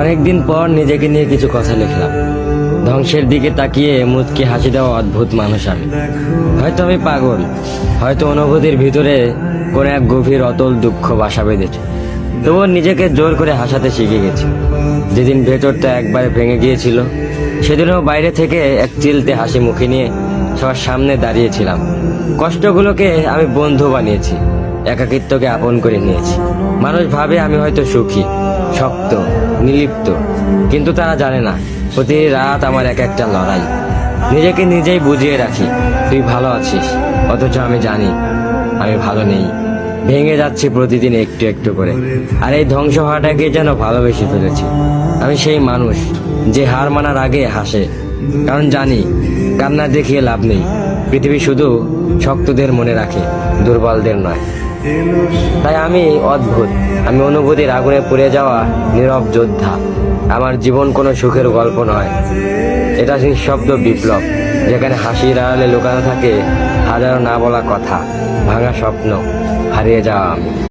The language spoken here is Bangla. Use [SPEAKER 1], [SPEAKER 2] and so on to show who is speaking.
[SPEAKER 1] অনেকদিন পর নিজেকে নিয়ে কিছু কথা লিখলাম। ধ্বংসের দিকে তাকিয়ে মুচকি হাসি দেওয়া অদ্ভুত মানুষ আমি। হয়তো আমি পাগল, হয়তো অনুভূতির ভিতরে কোনো এক গভীর অতল দুঃখ বাসা বেঁধেছে। তবুও নিজেকে জোর করে হাসাতে শিখে গেছি। যেদিন ভেতরটা একবারে ভেঙে গিয়েছিল, সেদিনও বাইরে থেকে এক চিলতে হাসি মুখে নিয়ে সবার সামনে দাঁড়িয়েছিলাম। কষ্টগুলোকে আমি বন্ধু বানিয়েছি, একাকিত্বকে আপন করে নিয়েছি। মানুষ ভাবে আমি হয়তো সুখী, শক্ত, নির্লিপ্ত, কিন্তু তারা জানে না প্রতি রাত আমার এক একটা লড়াই। নিজেকে নিজেই বুঝিয়ে রাখি তুই ভালো আছিস, অথচ আমি জানি আমি ভালো নেই। ভেঙে যাচ্ছি প্রতিদিন একটু একটু করে, আর এই ধ্বংস হওয়াটাকে যেন ভালোবেসে ফেলেছি। আমি সেই মানুষ যে হার মানার আগে হাসে, কারণ জানি কান্না দেখিয়ে লাভ নেই। পৃথিবী শুধু শক্তদের মনে রাখে, দুর্বলদের নয়। তাই আমি অদ্ভুত, আমি অনুভূতির আগুনে পুড়ে যাওয়া নীরব যোদ্ধা। আমার জীবন কোনো সুখের গল্প নয়, এটা নিঃশব্দ বিপ্লব, যেখানে হাসির আড়ালে লুকানো থাকে হাজারো না বলা কথা, ভাঙা স্বপ্ন, হারিয়ে যাওয়া আমি।